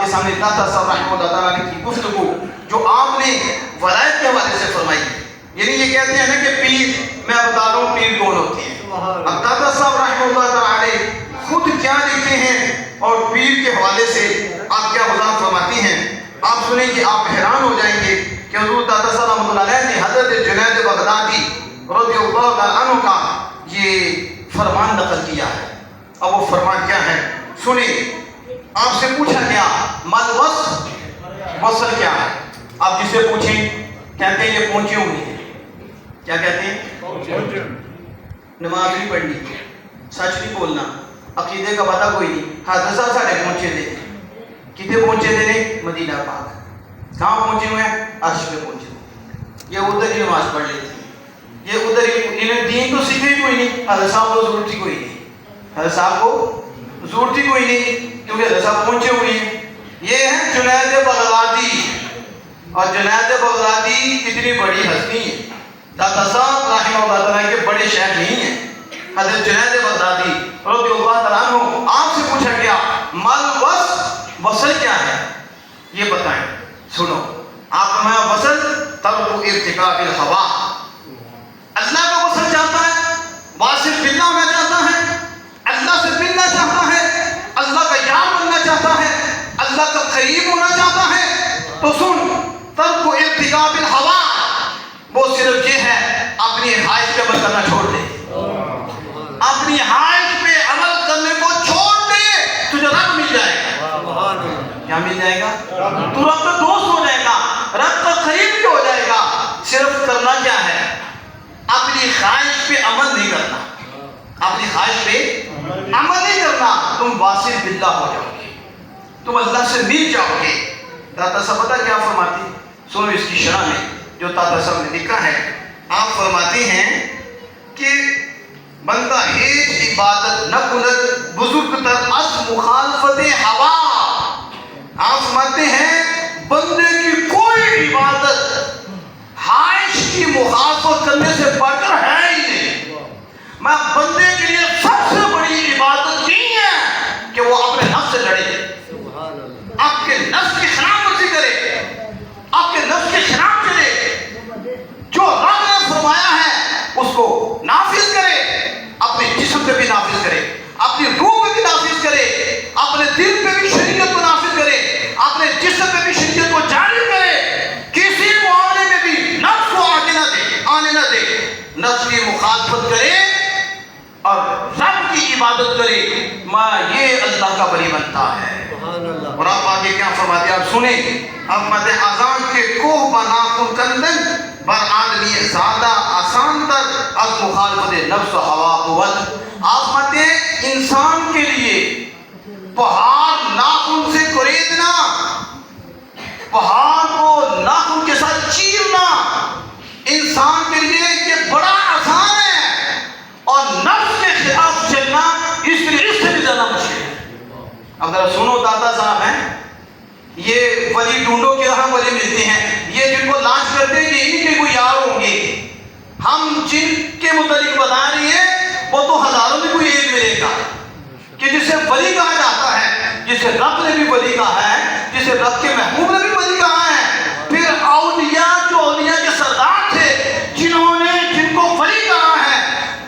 کے سامنے داتا صاحب رحمہ اللہ تعالیٰ نے کی گفتگو جو آپ نے ولایت کے حوالے سے فرمائی ہے. یعنی یہ کہتے ہیں نا کہ پیر، میں بتا رہا ہوں پیر کون ہوتے ہیں. اب داتا صاحب رحمہ اللہ تعالیٰ خود کیا لکھتے ہیں اور پیر کے حوالے سے آپ کیا وضاحت فرماتی ہیں، آپ سنیں گے آپ حیران ہو جائیں گے کہ حضور داتا صاحب رحمۃ اللہ علیہ نے حضرت جنید بغدادی رضی اللہ عنہ کا یہ فرمان نقل کیا ہے. اب وہ فرمان کیا ہے سنیں. آپ سے پوچھا گیا مل وصل کیا ہے؟ آپ جسے پوچھیں کہتے ہیں یہ پہنچے ہوئے ہیں. کیا کہتے ہیں؟ نماز نہیں پڑھنی، سچ نہیں بولنا، عقیدے کا پتہ کوئی نہیں. حضرت صاحب ساڑھے پہنچے تھے. کتنے پہنچے تھے نے؟ مدینہ پاک. کہاں پہنچے ہوئے ہیں؟ عرش پہ پہنچے ہوئے. یہ ادھر ہی نماز پڑھ لیتے ہیں، یہ ادھر ہی. انہیں دین تو سیکھے کوئی نہیں. حضرت صاحب کو ضرورت ہی کوئی نہیں. حضرت صاحب کو ضرورت ہی کوئی نہیں کیونکہ حضرت صاحب پہنچے ہوئے ہیں. یہ ہے جنید بغدادی. اور جنید بغدادی کتنی بڑی ہستی ہے. داتا صاحب رحمہ اللہ تعالیٰ کے بڑے شیخ نہیں ہیں. حضرت جنید بغدادی رضی اللہ تعالیٰ عنہ، آپ سے پوچھا گیا مل وصل کیا ہے یہ بتائیں. سنو، آپ فرمایا وصل ترک ارتکاب الہوا. اللہ کا وصل چاہتا ہے، واصل باللہ ہونا چاہتا ہے، اللہ سے ملنا چاہتا ہے، اللہ کا یار بننا چاہتا ہے، اللہ کا قریب ہونا چاہتا ہے، تو سن ترک ارتکاب الہوا وہ صرف یہ ہے اپنی خواہش پہ عمل کرنا چھوڑ دے. اپنی خواہش پہ عمل کرنے کو چھوڑ دے، تجھے رب مل جائے گا. کیا مل جائے گا؟ تو رب کا دوست ہو جائے گا، رب کا قریب بھی ہو جائے گا. صرف کرنا کیا ہے؟ اپنی خواہش پہ عمل نہیں کرنا. اپنی خواہش پہ عمل نہیں کرنا، تم واصل باللہ ہو جاؤ گے، تم اللہ سے مل جاؤ گے. داتا صاحب پتہ کیا فرماتی؟ سنو اس کی شرح میں جو داتا صاحب نے لکھا ہے. آپ فرماتے ہیں کہ بندہ ہیچ عبادت نہ کند بزرگ تر از مخالفت ہوا. آپ فرماتے ہیں بندے کی کوئی عبادت خواہش کی مخالفت کرنے سے بڑھ کر ہے ہی نہیں. میں بندے کے لیے سب سے بڑی عبادت یہی ہے کہ وہ اپنے نفس سے لڑے، آپ کے نفس کی خلاف ورزی کرے، آپ کے نفس کے خلاف چلے، جو رب نے فرمایا ہے اس کو نافذ کرے، اپنے جسم پہ بھی نافذ کرے، اپنی روح پہ بھی نافذ کرے، اپنے دل پہ بھی شریعت کو نافذ کرے، اپنے جسم پہ بھی شریعت کو جاری کرے. کسی معاملے میں بھی نفس کو آنے نہ دے، نفس کی مخالفت کرے اور رب کی عبادت کرے. میں یہ اللہ کا بری بنتا ہے. اور آپ آگے کیا فرماتے ہیں آپ سنیں. اب مد اذان کے کوہ بناکن کندن بر آدمی زیادہ آسان تر از مخالفت نفس و ہوا بود. آپ متے انسان کے لیے پہاڑ ناخن سے کوریدنا، پہاڑ کو ناخن کے ساتھ چیرنا انسان کے لیے یہ بڑا آسان ہے، اور نفس کے خلاف چلنا اس لیے اس سے بھی زیادہ مشکل ہے. اب ذرا سنو داتا صاحب ہیں یہ ولی ڈھونڈو کے ہم ولی ملتے ہیں، یہ جن کو لانچ کرتے ہیں یہ انہیں کے کوئی یار ہوں گے. ہم جن کے متعلق بتا رہے ہیں وہ تو ہزاروں میں کوئی ایک ملے گا کہ جسے ولی کہا جاتا ہے، جسے رب نے بھی ولی کہا ہے، جسے رب کے محبوب نے بھی ولی کہا ہے. پھر اولیاء جو اولیاء کے سردار تھے جنہوں نے جن کو ولی کہا ہے،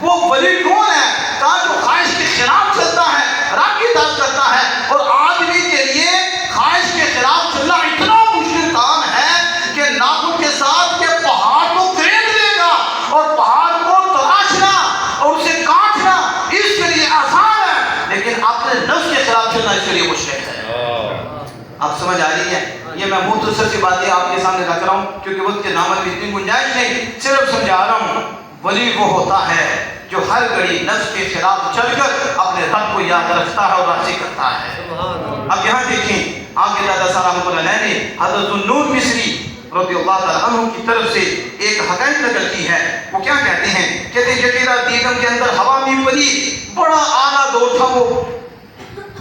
وہ ولی کون ہے؟ کہا جو خواہش کے خلاف چلتا ہے، رب کی اطاعت کرتا ہے. اور آدمی کے لیے خواہش کے خلاف چلنا اتنا مشکل کام ہے کہ ناخن کے ساتھ کے پہاڑ کو کھرید لے گا، اور پہاڑ کو تراشنا اور اسے کاٹنا اس کے لیے آسان ہے، لیکن اپنے نفس کے خلاف چلنا اس کے لیے مشکل ہے. آپ سمجھ آ رہی ہے؟ یہ میں مختصر سی باتیں آپ کے سامنے رکھ رہا ہوں کیونکہ وقت کے دامن میں اتنی گنجائش نہیں، صرف سمجھا رہا ہوں. ولی وہ ہوتا ہے جو ہر گھڑی نفس کے خلاف چل کر اپنے رب کو یاد رکھتا ہے اور راضی کرتا ہے. اب یہاں دیکھیں آگے دادا صاحب رحمۃ اللہ علیہ نے حضرت النور مصری رضی اللہ تعالیٰ عنہ کی طرف سے ایک حقائق نقل کی ہے. وہ کیا کہتے ہیں؟ کہتے ہیں جکیرہ دیگم کے اندر ہوا میں پری بڑا اعلیٰ دور تھا وہ،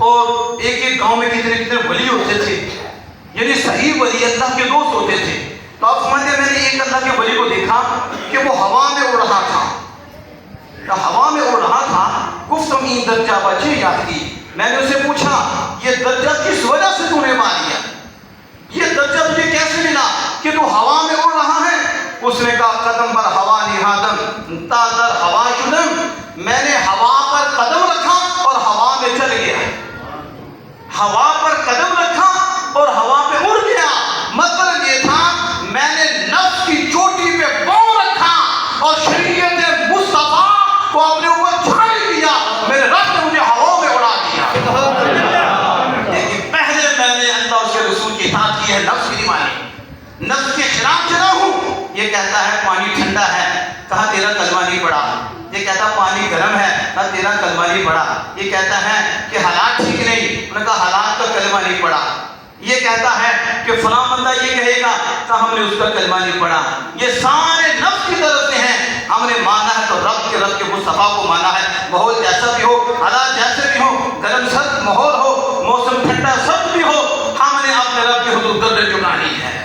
اور ایک ایک گاؤں میں کتنے کتنے ولی ہوتے تھے، یعنی صحیح ولی اللہ کے دوست ہوتے تھے. تو آپ سمجھتے ہیں میں نے ایک اللہ کے ولی کو دیکھا کہ وہ ہوا میں اڑ رہا تھا. ہوا میں اڑ رہا تھا. گفتم این درجہ بچے یاد کی. میں نے اسے پوچھا یہ درجہ کس وجہ سے تو نے مار لیا؟ قدم بر ہوا نہادم تا در ہوا شدم، میں نے ہوا پر قدم رکھا اور ہوا میں چل گیا، ہوا پر قدم رکھا اور ہوا پہ اڑ گیا۔ مطلب یہ تھا میں نے نفس کی چوٹی پہ پاؤں رکھا اور شریعت مصطفیٰ کو اپنے اوپر چھائی دیا، میرے رب نے مجھے ہوا میں اڑا دیا۔ لیکن پہلے میں نے اللہ اس کے رسول کی اطاعت کی ہے، نفس کی نہیں مانی، نفس کے خلاف چلا ہوں۔ یہ کہتا ہے پانی ٹھنڈا ہے، کہا تیرا کلمہ نہیں پڑا۔ یہ کہتا پانی گرم ہے، کہا تیرا کلمہ نہیں پڑا۔ یہ کہتا ہے کہ حالات ٹھیک نہیں، انہوں نے کہا حالات کا کلمہ نہیں پڑا۔ یہ کہتا ہے کہ فلاں بندہ یہ کہے گا، کہا ہم نے اس کا کلمہ نہیں پڑھا۔ یہ سارے نفس کی طرف سے ہیں، ہم نے مانا ہے تو رب کے مصطفیٰ کو مانا ہے۔ ماحول جیسا بھی ہو، حالات جیسے بھی ہو، گرم سرد ماحول ہو، موسم ٹھنڈا سرد بھی ہو، ہم نے اپنے رب کے حضور گردن جھکانی ہے۔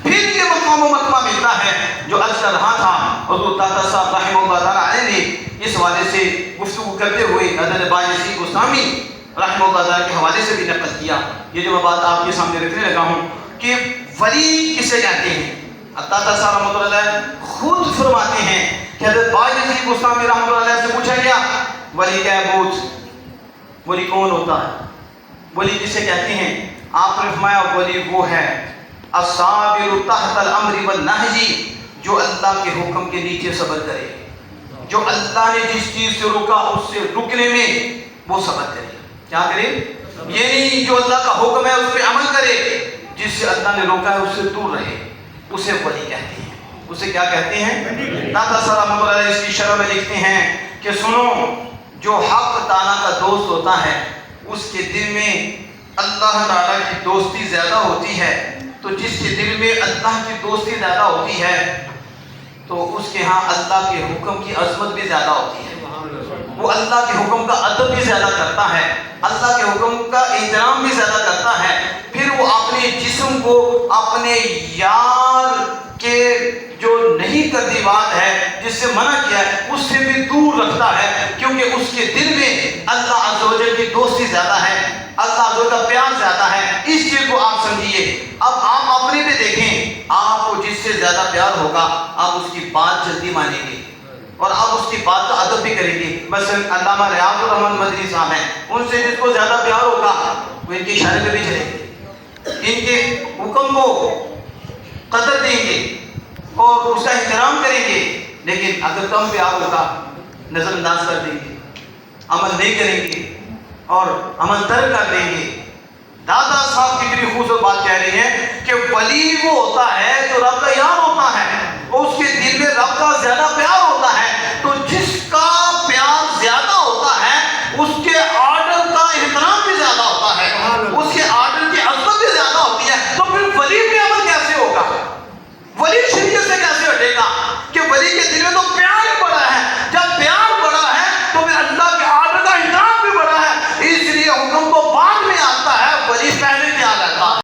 پھر یہ مقام و مرتبہ ملتا ہے جو عرض کر رہا تھا۔ حضور داتا صاحب رحمہ اللہ تعالیٰ علیہ نے اس حوالے سے گفتگو کرتے ہوئے حضرت بایزید بستامی رحمہ اللہ تعالیٰ کے حوالے سے بھی نقل کیا۔ یہ جو میں بات آپ کے سامنے رکھنے لگا ہوں کہ ولی کسے کہتے ہیں، داتا صاحب رحمۃ اللہ علیہ خود فرماتے ہیں کہ حضرت بایزید بستامی رحمۃ اللہ علیہ سے پوچھا گیا ولی کیا ہے، بوجھ ولی کون ہوتا ہے، ولی کسے کہتے ہیں؟ آپ نے فرمایا ولی وہ ہے الصابر تحت الامر والنہی، جو اللہ کے حکم کے نیچے صبر کرے، جو اللہ نے جس چیز سے روکا اس سے رکنے میں وہ صبر کرے۔ کیا کرے؟ یہ نہیں جو اللہ کا حکم ہے اس پہ عمل کرے، جس سے اللہ نے روکا ہے اس سے دور رہے، اسے ولی کہتے ہیں۔ اسے کیا کہتے ہیں؟ داتا صاحب رحمۃ اللہ علیہ اس کی شرح میں لکھتے ہیں کہ سنو، جو حق تعالیٰ کا دوست ہوتا ہے اس کے دل میں اللہ تعالیٰ کی دوستی زیادہ ہوتی ہے، تو جس کے دل میں اللہ کی دوستی زیادہ ہوتی ہے تو اس کے ہاں اللہ کے حکم کی عظمت بھی زیادہ ہوتی ہے، وہ اللہ کے حکم کا ادب بھی زیادہ کرتا ہے، اللہ کے حکم کا احترام بھی زیادہ کرتا ہے۔ پھر وہ اپنے جسم کو اپنے یار کے جو نہیں کرتی بات ہے، جس سے منع کیا ہے، اس سے بھی دور رکھتا ہے، کیونکہ اس کے دل میں اللہ عز و جل کی دوستی زیادہ ہے، اللہ عز و جل کا پیار زیادہ ہے۔ اس چیز کو آپ سمجھیے۔ اب آپ اپنے پہ دیکھیں، آپ کو جس سے زیادہ پیار ہوگا آپ اس کی بات جلدی مانیں گے اور آپ اس کی بات کا ادب بھی کریں گے۔ بس علامہ ریاض الرحمن مدنی صاحب ہیں، ان سے جس کو زیادہ پیار ہوگا وہ ان کے اشارے پہ بھی چلیں گے، ان کے حکم کو قدر دیں گے اور اس کا احترام کریں گے۔ لیکن اگر کم پیار ہوگا نظر انداز کر دیں گے، عمل نہیں کریں گے اور عمل ترک کر دیں گے۔ دادا صاحب کتنی خوبصورت بات کہہ رہی ہیں کہ ولی وہ ہوتا ہے جو رب کا یار ہوتا ہے، اور اس کے دل میں رب کا زیادہ پیار ہوتا ہے، تو جس کا پیار زیادہ ہوتا ہے اس کے